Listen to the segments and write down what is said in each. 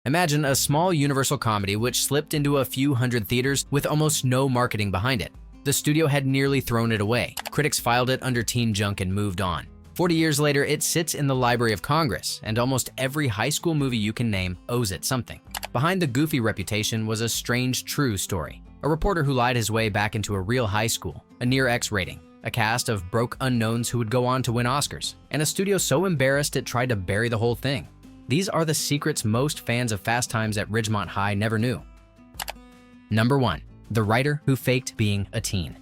Imagine a small Universal comedy which slipped into a few hundred theaters with almost no marketing behind it. The studio had nearly thrown it away. Critics filed it under teen junk and moved on. 40 years later, it sits in the Library of Congress, and almost every high school movie you can name owes it something. Behind the goofy reputation was a strange, true story. A reporter who lied his way back into a real high school, a near X rating, a cast of broke unknowns who would go on to win Oscars, and a studio so embarrassed it tried to bury the whole thing. These are the secrets most fans of Fast Times at Ridgemont High never knew. Number 1. The writer who faked being a teen.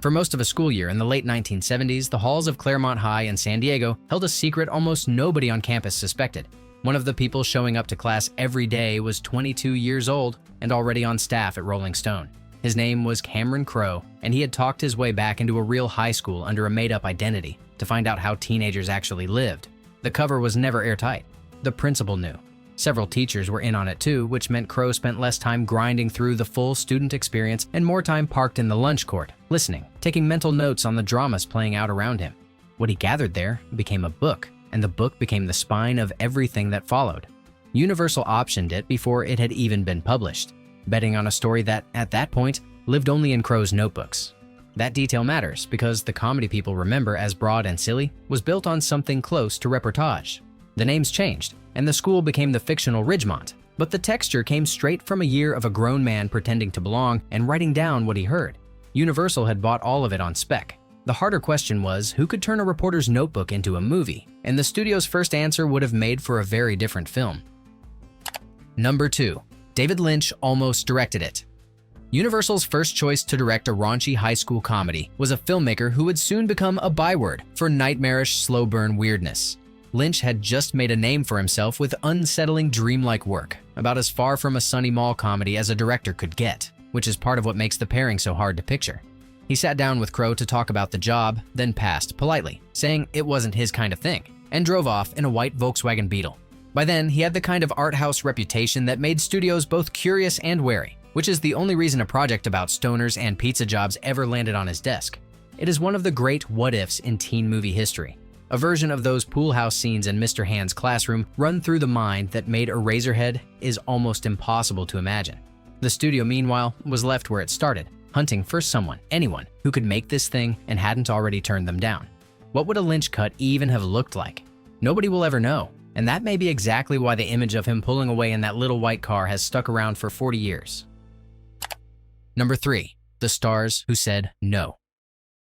For most of a school year in the late 1970s, the halls of Claremont High in San Diego held a secret almost nobody on campus suspected. One of the people showing up to class every day was 22 years old and already on staff at Rolling Stone. His name was Cameron Crowe, and he had talked his way back into a real high school under a made-up identity to find out how teenagers actually lived. The cover was never airtight. The principal knew. Several teachers were in on it too, which meant Crowe spent less time grinding through the full student experience and more time parked in the lunch court, listening, taking mental notes on the dramas playing out around him. What he gathered there became a book, and the book became the spine of everything that followed. Universal optioned it before it had even been published, betting on a story that, at that point, lived only in Crowe's notebooks. That detail matters because the comedy people remember as broad and silly was built on something close to reportage. The names changed, and the school became the fictional Ridgemont, but the texture came straight from a year of a grown man pretending to belong and writing down what he heard. Universal had bought all of it on spec. The harder question was, who could turn a reporter's notebook into a movie? And the studio's first answer would have made for a very different film. Number 2. David Lynch almost directed it. Universal's first choice to direct a raunchy high school comedy was a filmmaker who would soon become a byword for nightmarish, slow-burn weirdness. Lynch had just made a name for himself with unsettling, dreamlike work, about as far from a Sunny Mall comedy as a director could get, which is part of what makes the pairing so hard to picture. He sat down with Crowe to talk about the job, then passed politely, saying it wasn't his kind of thing, and drove off in a white Volkswagen Beetle. By then, he had the kind of art house reputation that made studios both curious and wary, which is the only reason a project about stoners and pizza jobs ever landed on his desk. It is one of the great what-ifs in teen movie history. A version of those pool house scenes in Mr. Hand's classroom run through the mind that made Eraserhead is almost impossible to imagine. The studio, meanwhile, was left where it started, hunting for someone, anyone, who could make this thing and hadn't already turned them down. What would a Lynch cut even have looked like? Nobody will ever know, and that may be exactly why the image of him pulling away in that little white car has stuck around for 40 years. Number 3. The stars who said no.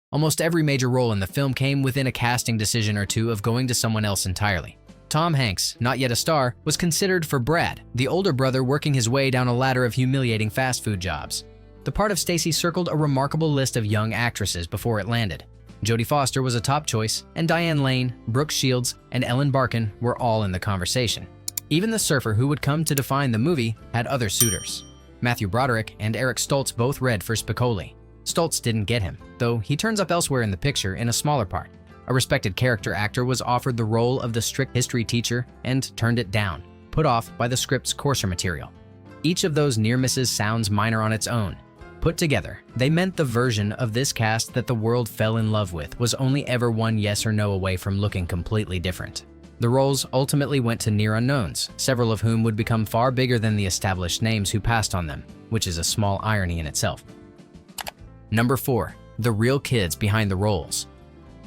Almost every major role in the film came within a casting decision or two of going to someone else entirely. Tom Hanks, not yet a star, was considered for Brad, the older brother working his way down a ladder of humiliating fast food jobs. The part of Stacy circled a remarkable list of young actresses before it landed. Jodie Foster was a top choice, and Diane Lane, Brooke Shields, and Ellen Barkin were all in the conversation. Even the surfer who would come to define the movie had other suitors. Matthew Broderick and Eric Stoltz both read for Spicoli. Stoltz didn't get him, though he turns up elsewhere in the picture in a smaller part. A respected character actor was offered the role of the strict history teacher and turned it down, put off by the script's coarser material. Each of those near misses sounds minor on its own. Put together, they meant the version of this cast that the world fell in love with was only ever one yes or no away from looking completely different. The roles ultimately went to near unknowns, several of whom would become far bigger than the established names who passed on them, which is a small irony in itself. Number 4. The real kids behind the roles.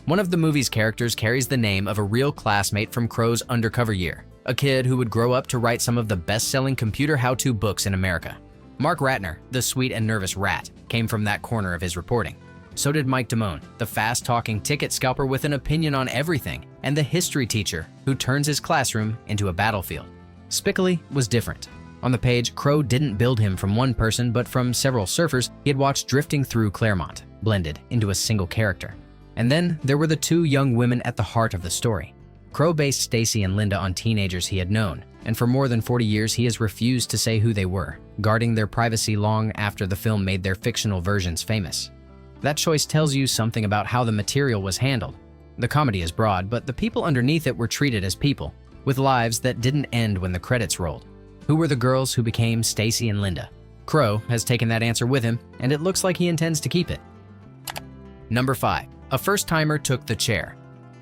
One of the movie's characters carries the name of a real classmate from Crowe's undercover year, a kid who would grow up to write some of the best-selling computer how-to books in America. Mark Ratner, the sweet and nervous rat, came from that corner of his reporting. So did Mike Damone, the fast-talking ticket scalper with an opinion on everything, and the history teacher who turns his classroom into a battlefield. Spicoli was different. On the page, Crowe didn't build him from one person but from several surfers he had watched drifting through Claremont, blended into a single character. And then there were the two young women at the heart of the story. Crowe based Stacy and Linda on teenagers he had known, and for more than 40 years he has refused to say who they were, guarding their privacy long after the film made their fictional versions famous. That choice tells you something about how the material was handled. The comedy is broad, but the people underneath it were treated as people, with lives that didn't end when the credits rolled. Who were the girls who became Stacy and Linda? Crowe has taken that answer with him, and it looks like he intends to keep it. Number 5. A first-timer took the chair.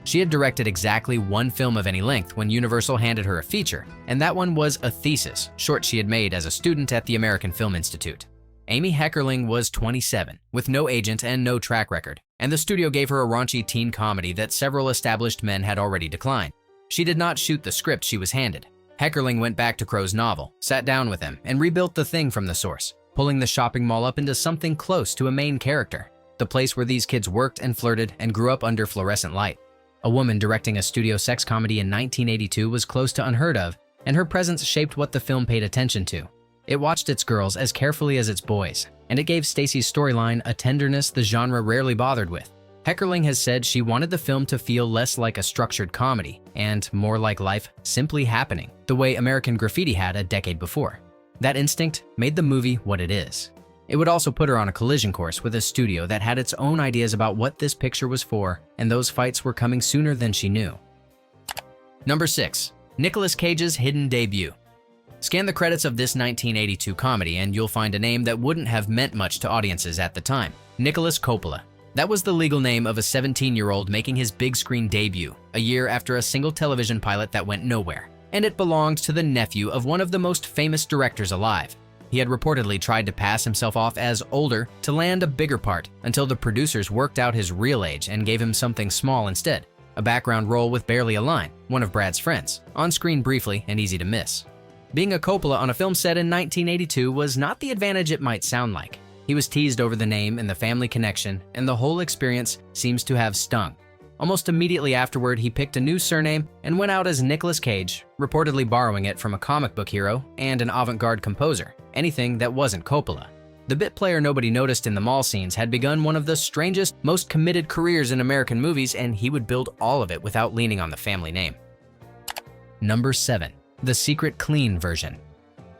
She had directed exactly one film of any length when Universal handed her a feature, and that one was a thesis, short she had made as a student at the American Film Institute. Amy Heckerling was 27, with no agent and no track record, and the studio gave her a raunchy teen comedy that several established men had already declined. She did not shoot the script she was handed. Heckerling went back to Crow's novel, sat down with him, and rebuilt the thing from the source, pulling the shopping mall up into something close to a main character, the place where these kids worked and flirted and grew up under fluorescent light. A woman directing a studio sex comedy in 1982 was close to unheard of, and her presence shaped what the film paid attention to. It watched its girls as carefully as its boys, and it gave Stacy's storyline a tenderness the genre rarely bothered with. Heckerling has said she wanted the film to feel less like a structured comedy and more like life simply happening, the way American Graffiti had a decade before. That instinct made the movie what it is. It would also put her on a collision course with a studio that had its own ideas about what this picture was for, and those fights were coming sooner than she knew. Number 6. Nicolas Cage's hidden debut. Scan the credits of this 1982 comedy and you'll find a name that wouldn't have meant much to audiences at the time: Nicolas Coppola. That was the legal name of a 17-year-old making his big screen debut, a year after a single television pilot that went nowhere. And it belonged to the nephew of one of the most famous directors alive. He had reportedly tried to pass himself off as older to land a bigger part until the producers worked out his real age and gave him something small instead, a background role with barely a line, one of Brad's friends, on screen briefly and easy to miss. Being a Coppola on a film set in 1982 was not the advantage it might sound like. He was teased over the name and the family connection, and the whole experience seems to have stung. Almost immediately afterward, he picked a new surname and went out as Nicolas Cage, reportedly borrowing it from a comic book hero and an avant-garde composer, anything that wasn't Coppola. The bit player nobody noticed in the mall scenes had begun one of the strangest, most committed careers in American movies, and he would build all of it without leaning on the family name. Number 7. The secret clean version.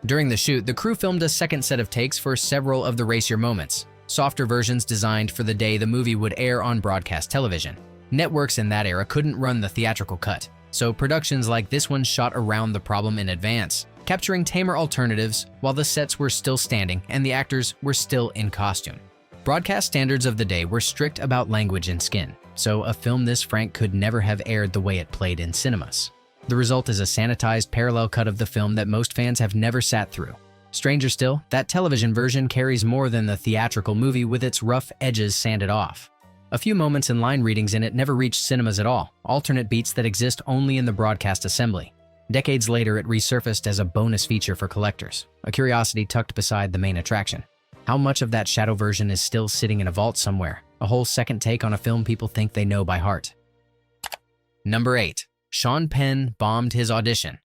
During the shoot, the crew filmed a second set of takes for several of the racier moments, softer versions designed for the day the movie would air on broadcast television. Networks in that era couldn't run the theatrical cut, so productions like this one shot around the problem in advance, capturing tamer alternatives while the sets were still standing and the actors were still in costume. Broadcast standards of the day were strict about language and skin, so a film this frank could never have aired the way it played in cinemas. The result is a sanitized parallel cut of the film that most fans have never sat through. Stranger still, that television version carries more than the theatrical movie with its rough edges sanded off. A few moments and line readings in it never reached cinemas at all, alternate beats that exist only in the broadcast assembly. Decades later, it resurfaced as a bonus feature for collectors, a curiosity tucked beside the main attraction. How much of that shadow version is still sitting in a vault somewhere, a whole second take on a film people think they know by heart? Number 8. Sean Penn bombed his audition.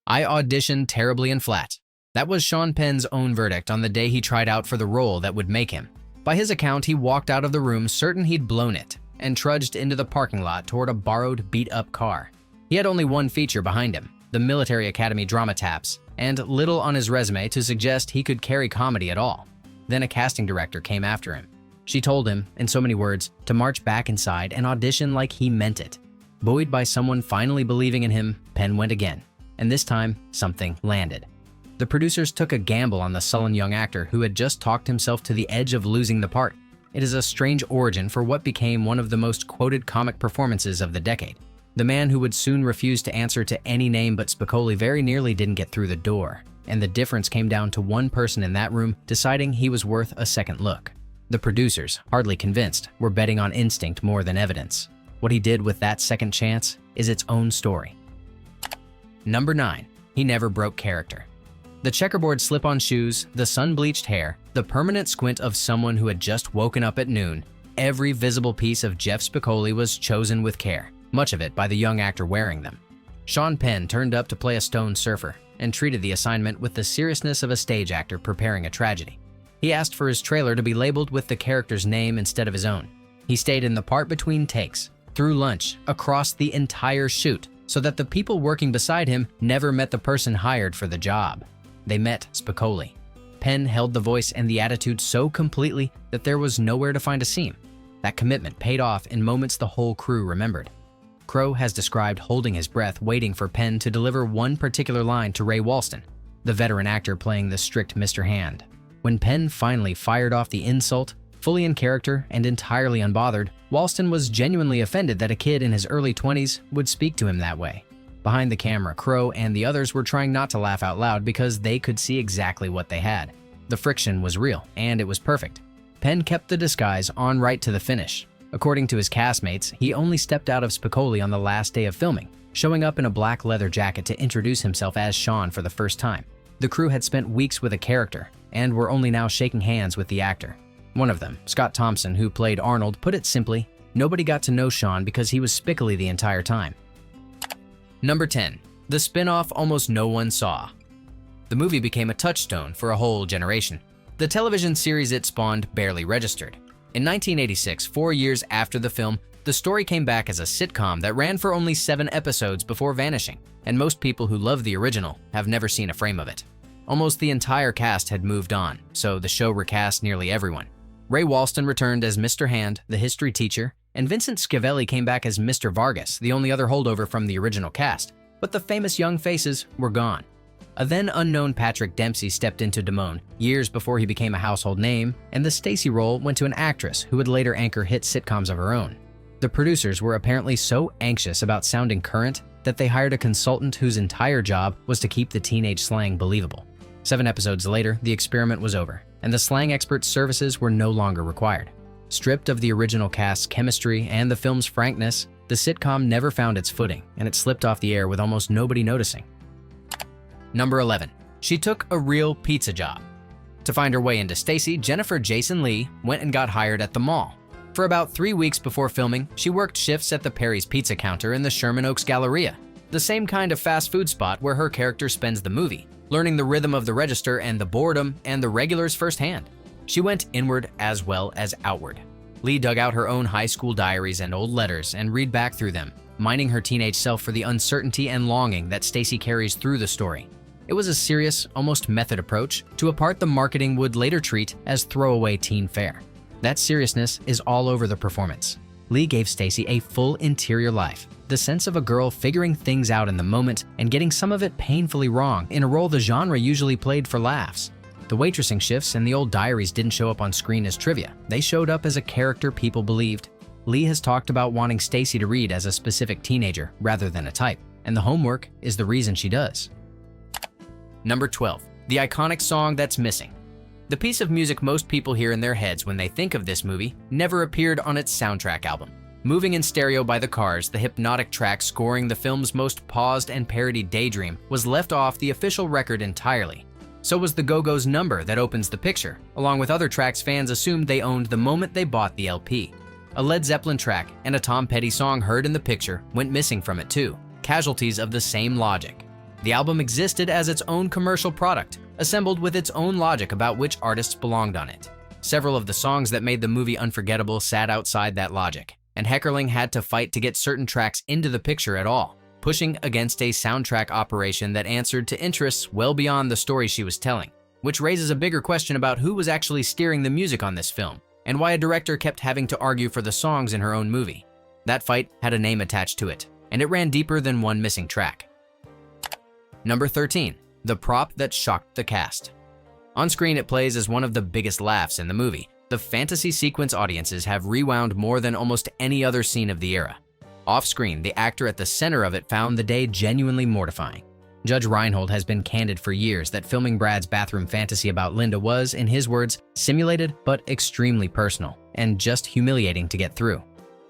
I auditioned terribly and flat. That was Sean Penn's own verdict on the day he tried out for the role that would make him. By his account, he walked out of the room certain he'd blown it and trudged into the parking lot toward a borrowed, beat-up car. He had only one feature behind him, the Military Academy drama taps, and little on his resume to suggest he could carry comedy at all. Then a casting director came after him. She told him, in so many words, to march back inside and audition like he meant it. Buoyed by someone finally believing in him, Penn went again, and this time, something landed. The producers took a gamble on the sullen young actor who had just talked himself to the edge of losing the part. It is a strange origin for what became one of the most quoted comic performances of the decade. The man who would soon refuse to answer to any name but Spicoli very nearly didn't get through the door, and the difference came down to one person in that room deciding he was worth a second look. The producers, hardly convinced, were betting on instinct more than evidence. What he did with that second chance is its own story. Number 9. He never broke character. The checkerboard slip-on shoes, the sun-bleached hair, the permanent squint of someone who had just woken up at noon, every visible piece of Jeff Spicoli was chosen with care, much of it by the young actor wearing them. Sean Penn turned up to play a stone surfer and treated the assignment with the seriousness of a stage actor preparing a tragedy. He asked for his trailer to be labeled with the character's name instead of his own. He stayed in the part between takes, through lunch, across the entire shoot, so that the people working beside him never met the person hired for the job. They met Spicoli. Penn held the voice and the attitude so completely that there was nowhere to find a seam. That commitment paid off in moments the whole crew remembered. Crow has described holding his breath waiting for Penn to deliver one particular line to Ray Walston, the veteran actor playing the strict Mr. Hand. When Penn finally fired off the insult, fully in character and entirely unbothered, Walston was genuinely offended that a kid in his early 20s would speak to him that way. Behind the camera, Crowe and the others were trying not to laugh out loud because they could see exactly what they had. The friction was real, and it was perfect. Penn kept the disguise on right to the finish. According to his castmates, he only stepped out of Spicoli on the last day of filming, showing up in a black leather jacket to introduce himself as Sean for the first time. The crew had spent weeks with a character, and were only now shaking hands with the actor. One of them, Scott Thompson, who played Arnold, put it simply, nobody got to know Sean because he was Spicoli the entire time. Number 10. The spin-off almost no one saw. The movie became a touchstone for a whole generation. The television series it spawned barely registered. In 1986, 4 years after the film, the story came back as a sitcom that ran for only 7 episodes before vanishing, and most people who love the original have never seen a frame of it. Almost the entire cast had moved on, so the show recast nearly everyone. Ray Walston returned as Mr. Hand, the history teacher, and Vincent Schiavelli came back as Mr. Vargas, the only other holdover from the original cast, but the famous young faces were gone. A then unknown Patrick Dempsey stepped into Damone years before he became a household name, and the Stacy role went to an actress who would later anchor hit sitcoms of her own. The producers were apparently so anxious about sounding current that they hired a consultant whose entire job was to keep the teenage slang believable. 7 episodes later, the experiment was over, and the slang expert's services were no longer required. Stripped of the original cast's chemistry and the film's frankness, the sitcom never found its footing, and it slipped off the air with almost nobody noticing. Number 11. She took a real pizza job. To find her way into Stacy, Jennifer Jason Leigh went and got hired at the mall. For about 3 weeks before filming, she worked shifts at the Perry's Pizza counter in the Sherman Oaks Galleria, the same kind of fast food spot where her character spends the movie, learning the rhythm of the register and the boredom and the regulars firsthand. She went inward as well as outward. Leigh dug out her own high school diaries and old letters and read back through them, mining her teenage self for the uncertainty and longing that Stacy carries through the story. It was a serious, almost method approach to a part the marketing would later treat as throwaway teen fare. That seriousness is all over the performance. Leigh gave Stacy a full interior life, the sense of a girl figuring things out in the moment and getting some of it painfully wrong in a role the genre usually played for laughs. The waitressing shifts and the old diaries didn't show up on screen as trivia. They showed up as a character people believed. Leigh has talked about wanting Stacy to read as a specific teenager rather than a type, and the homework is the reason she does. Number 12. The iconic song that's missing. The piece of music most people hear in their heads when they think of this movie never appeared on its soundtrack album. Moving in stereo by the Cars, the hypnotic track scoring the film's most paused and parodied daydream was left off the official record entirely. So was the Go-Go's Number that opens the picture, along with other tracks fans assumed they owned the moment they bought the LP. A Led Zeppelin track and a Tom Petty song heard in the picture went missing from it too, casualties of the same logic. The album existed as its own commercial product, assembled with its own logic about which artists belonged on it. Several of the songs that made the movie unforgettable sat outside that logic, and Heckerling had to fight to get certain tracks into the picture at all, pushing against a soundtrack operation that answered to interests well beyond the story she was telling, which raises a bigger question about who was actually steering the music on this film, and why a director kept having to argue for the songs in her own movie. That fight had a name attached to it, and it ran deeper than one missing track. Number 13. The prop that shocked the cast. On screen, it plays as one of the biggest laughs in the movie. The fantasy sequence audiences have rewound more than almost any other scene of the era. Off-screen, the actor at the center of it found the day genuinely mortifying. Judge Reinhold has been candid for years that filming Brad's bathroom fantasy about Linda was, in his words, simulated but extremely personal and just humiliating to get through.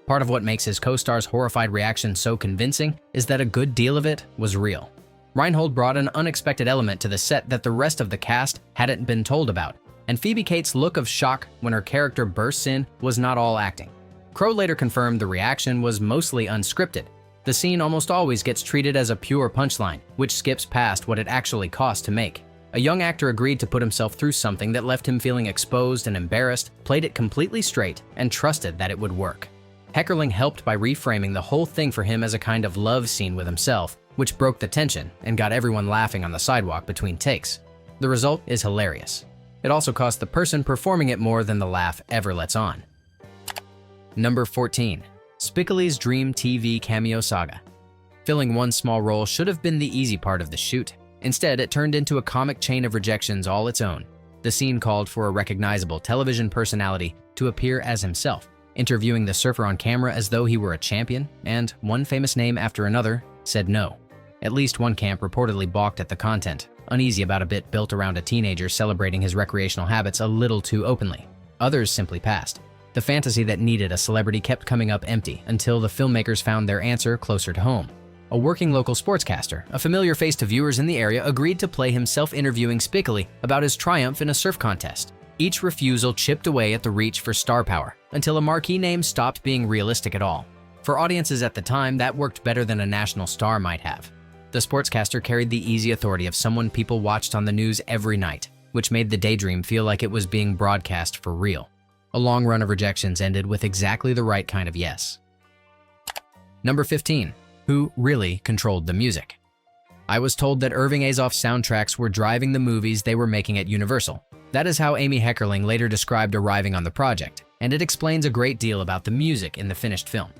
Part of what makes his co-star's horrified reaction so convincing is that a good deal of it was real. Reinhold brought an unexpected element to the set that the rest of the cast hadn't been told about, and Phoebe Cates' look of shock when her character bursts in was not all acting. Crowe later confirmed the reaction was mostly unscripted. The scene almost always gets treated as a pure punchline, which skips past what it actually cost to make. A young actor agreed to put himself through something that left him feeling exposed and embarrassed, played it completely straight, and trusted that it would work. Heckerling helped by reframing the whole thing for him as a kind of love scene with himself, which broke the tension and got everyone laughing on the sidewalk between takes. The result is hilarious. It also cost the person performing it more than the laugh ever lets on. Number 14. Spicoli's Dream TV Cameo Saga. Filling one small role should have been the easy part of the shoot. Instead, it turned into a comic chain of rejections all its own. The scene called for a recognizable television personality to appear as himself. interviewing the surfer on camera as though he were a champion, and one famous name after another said no. At least one camp reportedly balked at the content, uneasy about a bit built around a teenager celebrating his recreational habits a little too openly. Others simply passed. The fantasy that needed a celebrity kept coming up empty until the filmmakers found their answer closer to home. A working local sportscaster, a familiar face to viewers in the area, agreed to play himself interviewing Spicoli about his triumph in a surf contest. Each refusal chipped away at the reach for star power until a marquee name stopped being realistic at all. For audiences at the time, that worked better than a national star might have. The sportscaster carried the easy authority of someone people watched on the news every night, which made the daydream feel like it was being broadcast for real. A long run of rejections ended with exactly the right kind of yes. Number 15. Who really controlled the music? I was told that Irving Azoff's soundtracks were driving the movies they were making at Universal. That is how Amy Heckerling later described arriving on the project, and it explains a great deal about the music in the finished film.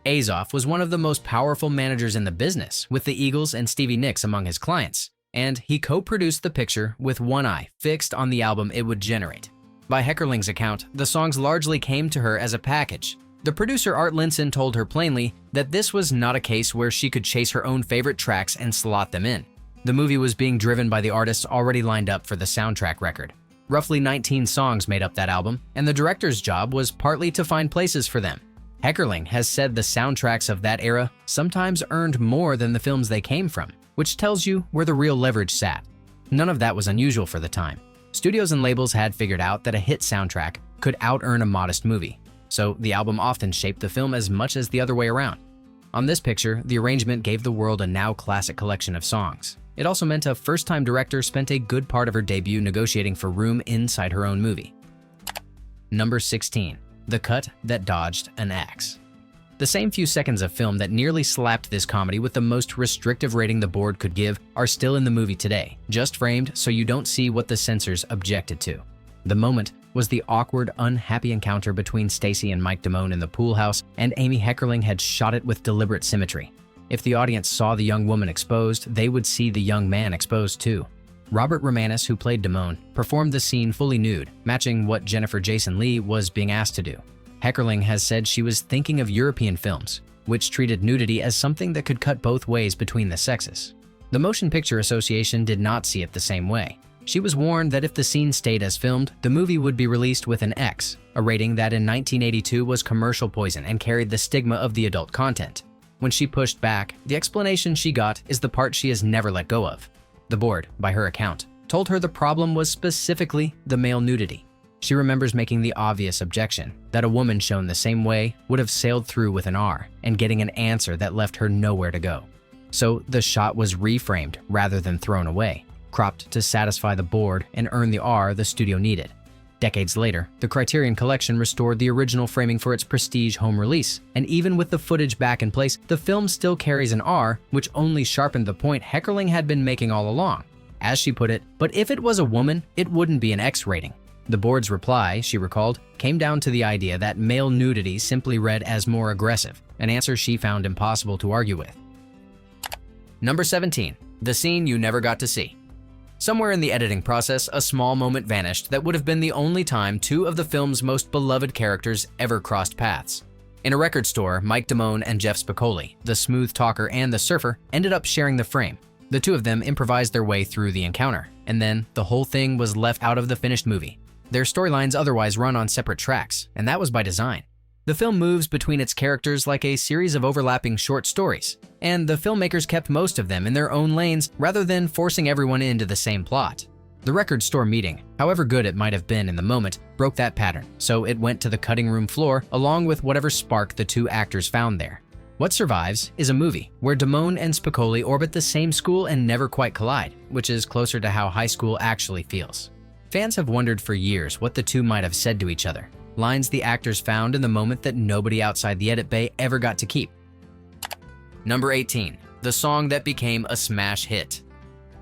Azoff was one of the most powerful managers in the business, with the Eagles and Stevie Nicks among his clients, and he co-produced the picture with one eye fixed on the album it would generate. By Heckerling's account, the songs largely came to her as a package. The producer Art Linson told her plainly that this was not a case where she could chase her own favorite tracks and slot them in. The movie was being driven by the artists already lined up for the soundtrack record. Roughly 19 songs made up that album, and the director's job was partly to find places for them. Heckerling has said the soundtracks of that era sometimes earned more than the films they came from, which tells you where the real leverage sat. None of that was unusual for the time. Studios and labels had figured out that a hit soundtrack could out-earn a modest movie, so the album often shaped the film as much as the other way around. On this picture, the arrangement gave the world a now classic collection of songs. It also meant a first-time director spent a good part of her debut negotiating for room inside her own movie. Number 16. The cut that dodged an axe. The same few seconds of film that nearly slapped this comedy with the most restrictive rating the board could give are still in the movie today, just framed so you don't see what the censors objected to. The moment was the awkward, unhappy encounter between Stacy and Mike Damone in the pool house, and Amy Heckerling had shot it with deliberate symmetry. If the audience saw the young woman exposed, they would see the young man exposed too. Robert Romanus, who played Damone, performed the scene fully nude, matching what Jennifer Jason Leigh was being asked to do. Heckerling has said she was thinking of European films, which treated nudity as something that could cut both ways between the sexes. The Motion Picture Association did not see it the same way. She was warned that if the scene stayed as filmed, the movie would be released with an X, a rating that in 1982 was commercial poison and carried the stigma of the adult content. When she pushed back, the explanation she got is the part she has never let go of. The board, by her account, told her the problem was specifically the male nudity. She remembers making the obvious objection that a woman shown the same way would have sailed through with an R and getting an answer that left her nowhere to go. So the shot was reframed rather than thrown away, cropped to satisfy the board and earn the R the studio needed. Decades later, the Criterion Collection restored the original framing for its prestige home release, and even with the footage back in place, the film still carries an R, which only sharpened the point Heckerling had been making all along. As she put it, but if it was a woman, it wouldn't be an X rating. The board's reply, she recalled, came down to the idea that male nudity simply read as more aggressive, an answer she found impossible to argue with. Number 17. The scene you never got to see. Somewhere in the editing process, a small moment vanished that would have been the only time two of the film's most beloved characters ever crossed paths. In a record store, Mike Damone and Jeff Spicoli, the smooth talker and the surfer, ended up sharing the frame. The two of them improvised their way through the encounter, and then the whole thing was left out of the finished movie. Their storylines otherwise run on separate tracks, and that was by design. The film moves between its characters like a series of overlapping short stories, and the filmmakers kept most of them in their own lanes rather than forcing everyone into the same plot. The record store meeting, however good it might have been in the moment, broke that pattern, so it went to the cutting room floor along with whatever spark the two actors found there. What survives is a movie where Damone and Spicoli orbit the same school and never quite collide, which is closer to how high school actually feels. Fans have wondered for years what the two might have said to each other, lines the actors found in the moment that nobody outside the edit bay ever got to keep. Number 18. The song that became a smash hit.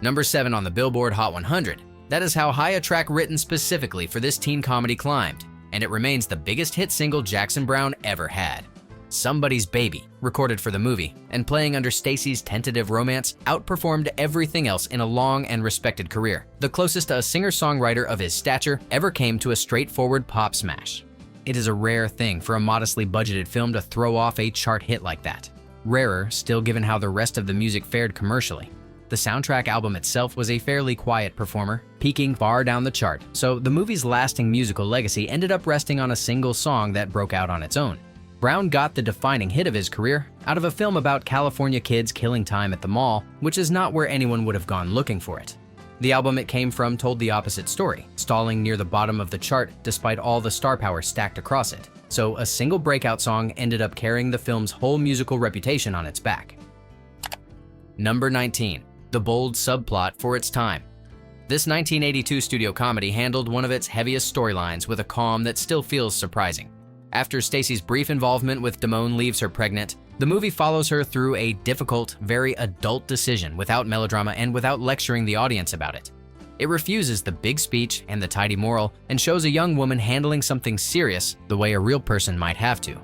Number 7 on the Billboard Hot 100. That is how high a track written specifically for this teen comedy climbed, and it remains the biggest hit single Jackson Browne ever had. Somebody's Baby, recorded for the movie, and playing under Stacy's tentative romance, outperformed everything else in a long and respected career. The closest a singer-songwriter of his stature ever came to a straightforward pop smash. It is a rare thing for a modestly budgeted film to throw off a chart hit like that. Rarer still given how the rest of the music fared commercially. The soundtrack album itself was a fairly quiet performer, peaking far down the chart, so the movie's lasting musical legacy ended up resting on a single song that broke out on its own. Brown got the defining hit of his career out of a film about California kids killing time at the mall, which is not where anyone would have gone looking for it. The album it came from told the opposite story, stalling near the bottom of the chart despite all the star power stacked across it. So a single breakout song ended up carrying the film's whole musical reputation on its back. Number 19. The bold subplot for its time. This 1982 studio comedy handled one of its heaviest storylines with a calm that still feels surprising. After Stacy's brief involvement with Damone leaves her pregnant, the movie follows her through a difficult, very adult decision without melodrama and without lecturing the audience about it. It refuses the big speech and the tidy moral and shows a young woman handling something serious the way a real person might have to.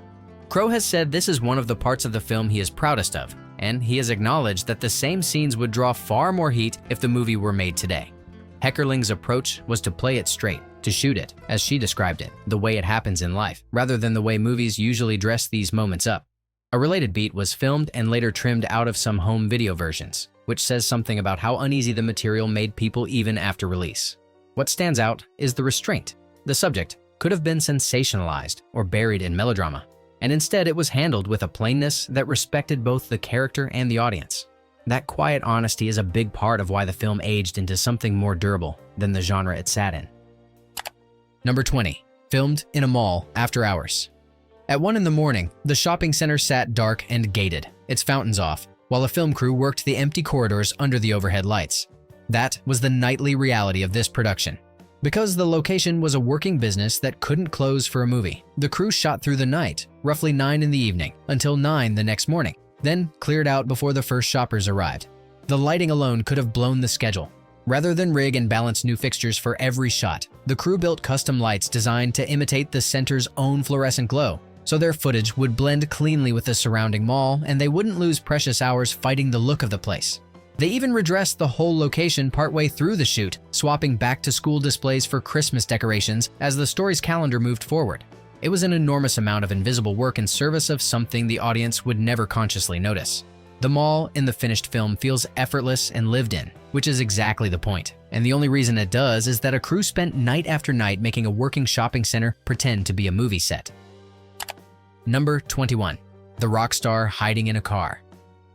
Crowe has said this is one of the parts of the film he is proudest of, and he has acknowledged that the same scenes would draw far more heat if the movie were made today. Heckerling's approach was to play it straight, to shoot it, as she described it, the way it happens in life, rather than the way movies usually dress these moments up. A related beat was filmed and later trimmed out of some home video versions, which says something about how uneasy the material made people even after release. What stands out is the restraint. The subject could have been sensationalized or buried in melodrama, and instead it was handled with a plainness that respected both the character and the audience. That quiet honesty is a big part of why the film aged into something more durable than the genre it sat in. Number 20. Filmed in a mall after hours. At 1 in the morning, the shopping center sat dark and gated, its fountains off, while a film crew worked the empty corridors under the overhead lights. That was the nightly reality of this production. Because the location was a working business that couldn't close for a movie, the crew shot through the night, roughly 9 in the evening, until 9 the next morning, then cleared out before the first shoppers arrived. The lighting alone could have blown the schedule. Rather than rig and balance new fixtures for every shot, the crew built custom lights designed to imitate the center's own fluorescent glow, so their footage would blend cleanly with the surrounding mall and they wouldn't lose precious hours fighting the look of the place. They even redressed the whole location partway through the shoot, swapping back-to-school displays for Christmas decorations as the story's calendar moved forward. It was an enormous amount of invisible work in service of something the audience would never consciously notice. The mall in the finished film feels effortless and lived in, which is exactly the point. And the only reason it does is that a crew spent night after night making a working shopping center pretend to be a movie set. Number 21. The rock star hiding in a car.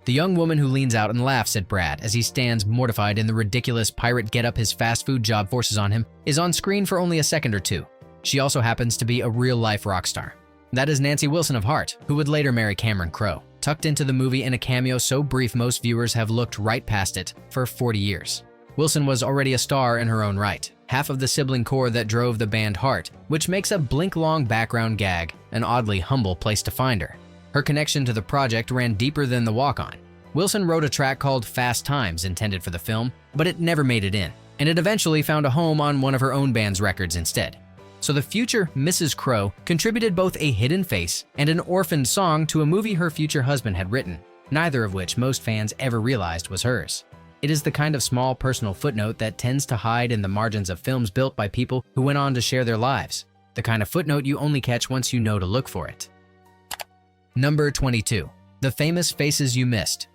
The young woman who leans out and laughs at Brad as he stands mortified in the ridiculous pirate getup his fast food job forces on him is on screen for only a second or two. She also happens to be a real-life rock star. That is Nancy Wilson of Heart, who would later marry Cameron Crowe, tucked into the movie in a cameo so brief most viewers have looked right past it for 40 years. Wilson was already a star in her own right, half of the sibling core that drove the band Heart, which makes a blink-long background gag an oddly humble place to find her. Her connection to the project ran deeper than the walk-on. Wilson wrote a track called Fast Times intended for the film, but it never made it in, and it eventually found a home on one of her own band's records instead. So the future Mrs. Crowe contributed both a hidden face and an orphaned song to a movie her future husband had written, neither of which most fans ever realized was hers. It is the kind of small personal footnote that tends to hide in the margins of films built by people who went on to share their lives, the kind of footnote you only catch once you know to look for it. Number 22. The famous faces you missed.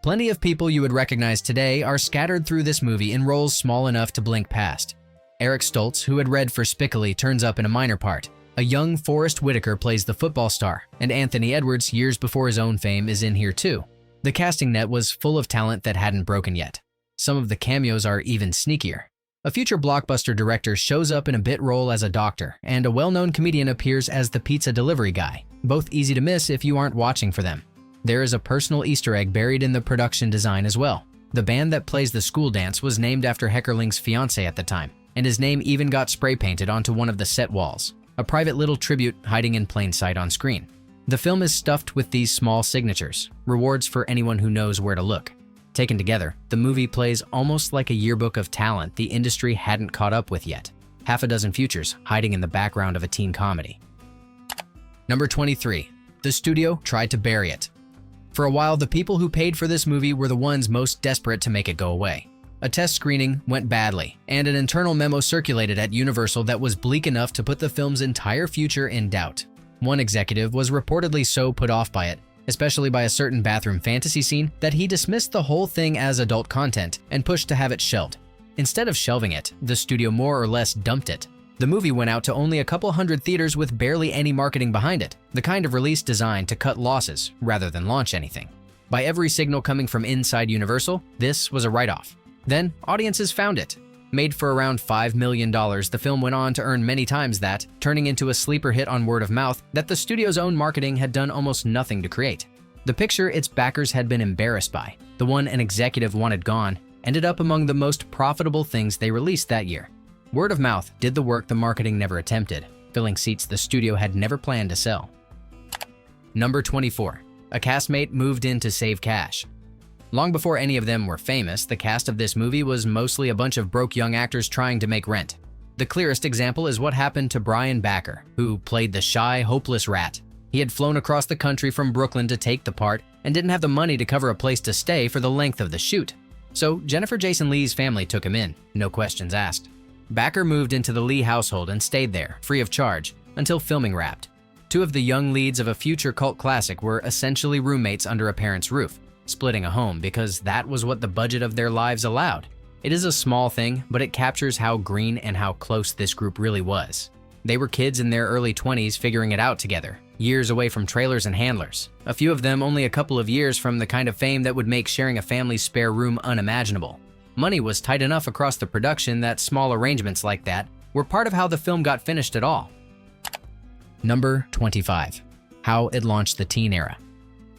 Plenty of people you would recognize today are scattered through this movie in roles small enough to blink past. Eric Stoltz, who had read for Spicoli, turns up in a minor part. A young Forrest Whitaker plays the football star, and Anthony Edwards, years before his own fame, is in here too. The casting net was full of talent that hadn't broken yet. Some of the cameos are even sneakier. A future blockbuster director shows up in a bit role as a doctor, and a well-known comedian appears as the pizza delivery guy, both easy to miss if you aren't watching for them. There is a personal Easter egg buried in the production design as well. The band that plays the school dance was named after Heckerling's fiancée at the time, and his name even got spray painted onto one of the set walls, a private little tribute hiding in plain sight on screen. The film is stuffed with these small signatures, rewards for anyone who knows where to look. Taken together, the movie plays almost like a yearbook of talent the industry hadn't caught up with yet. Half a dozen futures hiding in the background of a teen comedy. Number 23. The studio tried to bury it. For a while, the people who paid for this movie were the ones most desperate to make it go away. A test screening went badly, and an internal memo circulated at Universal that was bleak enough to put the film's entire future in doubt. One executive was reportedly so put off by it, especially by a certain bathroom fantasy scene, that he dismissed the whole thing as adult content and pushed to have it shelved. Instead of shelving it, the studio more or less dumped it. The movie went out to only a couple hundred theaters with barely any marketing behind it, the kind of release designed to cut losses rather than launch anything. By every signal coming from inside Universal, this was a write-off. Then, audiences found it. Made for around $5 million, the film went on to earn many times that, turning into a sleeper hit on word of mouth that the studio's own marketing had done almost nothing to create. The picture its backers had been embarrassed by, the one an executive wanted gone, ended up among the most profitable things they released that year. Word of mouth did the work the marketing never attempted, filling seats the studio had never planned to sell. Number 24. A castmate moved in to save cash. Long before any of them were famous, the cast of this movie was mostly a bunch of broke young actors trying to make rent. The clearest example is what happened to Brian Backer, who played the shy, hopeless rat. He had flown across the country from Brooklyn to take the part and didn't have the money to cover a place to stay for the length of the shoot. So Jennifer Jason Leigh's family took him in, no questions asked. Backer moved into the Leigh household and stayed there, free of charge, until filming wrapped. Two of the young leads of a future cult classic were essentially roommates under a parent's roof, splitting a home because that was what the budget of their lives allowed. It is a small thing, but it captures how green and how close this group really was. They were kids in their early 20s figuring it out together, years away from trailers and handlers. A few of them only a couple of years from the kind of fame that would make sharing a family's spare room unimaginable. Money was tight enough across the production that small arrangements like that were part of how the film got finished at all. Number 25. How it launched the teen era.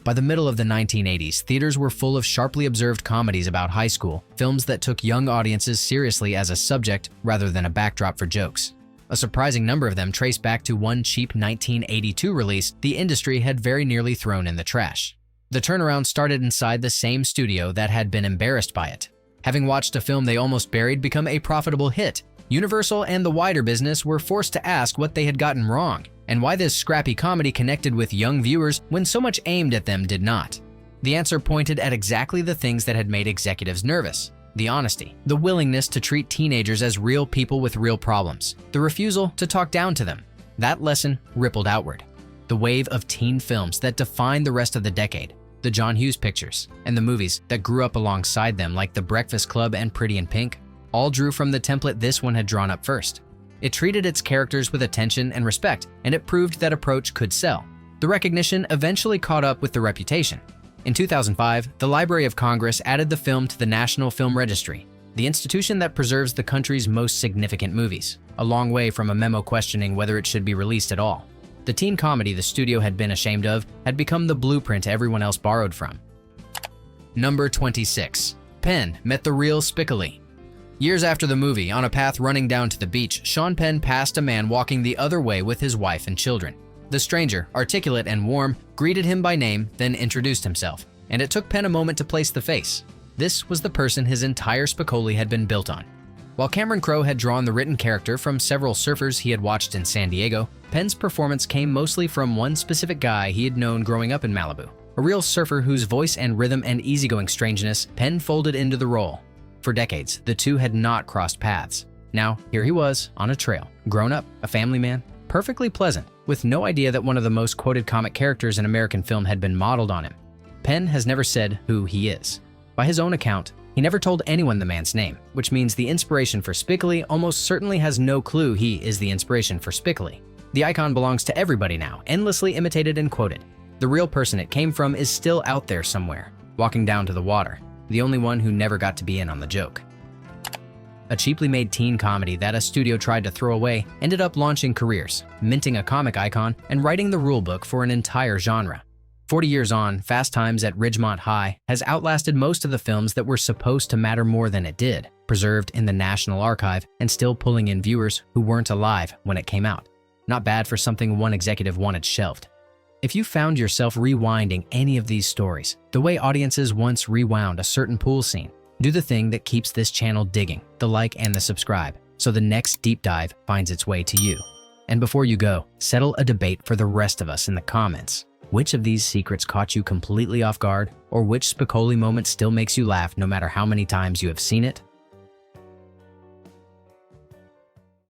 By the middle of the 1980s, theaters were full of sharply observed comedies about high school, films that took young audiences seriously as a subject rather than a backdrop for jokes. A surprising number of them trace back to one cheap 1982 release the industry had very nearly thrown in the trash. The turnaround started inside the same studio that had been embarrassed by it. Having watched a film they almost buried become a profitable hit, Universal and the wider business were forced to ask what they had gotten wrong, and why this scrappy comedy connected with young viewers when so much aimed at them did not. The answer pointed at exactly the things that had made executives nervous: the honesty, the willingness to treat teenagers as real people with real problems, the refusal to talk down to them. That lesson rippled outward. The wave of teen films that defined the rest of the decade, the John Hughes pictures, and the movies that grew up alongside them like The Breakfast Club and Pretty in Pink, all drew from the template this one had drawn up first. It treated its characters with attention and respect, and it proved that approach could sell. The recognition eventually caught up with the reputation. In 2005, the Library of Congress added the film to the National Film Registry, the institution that preserves the country's most significant movies, a long way from a memo questioning whether it should be released at all. The teen comedy the studio had been ashamed of had become the blueprint everyone else borrowed from. Number 26. Penn met the real Spicoli. Years after the movie, on a path running down to the beach, Sean Penn passed a man walking the other way with his wife and children. The stranger, articulate and warm, greeted him by name, then introduced himself, and it took Penn a moment to place the face. This was the person his entire Spicoli had been built on. While Cameron Crowe had drawn the written character from several surfers he had watched in San Diego, Penn's performance came mostly from one specific guy he had known growing up in Malibu, a real surfer whose voice and rhythm and easygoing strangeness Penn folded into the role. For decades, the two had not crossed paths. Now, here he was, on a trail, grown up, a family man, perfectly pleasant, with no idea that one of the most quoted comic characters in American film had been modeled on him. Penn has never said who he is. By his own account, he never told anyone the man's name, which means the inspiration for Spicoli almost certainly has no clue he is the inspiration for Spicoli. The icon belongs to everybody now, endlessly imitated and quoted. The real person it came from is still out there somewhere, walking down to the water, the only one who never got to be in on the joke. A cheaply made teen comedy that a studio tried to throw away ended up launching careers, minting a comic icon, and writing the rulebook for an entire genre. 40 years on, Fast Times at Ridgemont High has outlasted most of the films that were supposed to matter more than it did, preserved in the National Archive and still pulling in viewers who weren't alive when it came out. Not bad for something one executive wanted shelved. If you found yourself rewinding any of these stories, the way audiences once rewound a certain pool scene, do the thing that keeps this channel digging, the like and the subscribe, so the next deep dive finds its way to you. And before you go, settle a debate for the rest of us in the comments. Which of these secrets caught you completely off guard, or which Spicoli moment still makes you laugh no matter how many times you have seen it?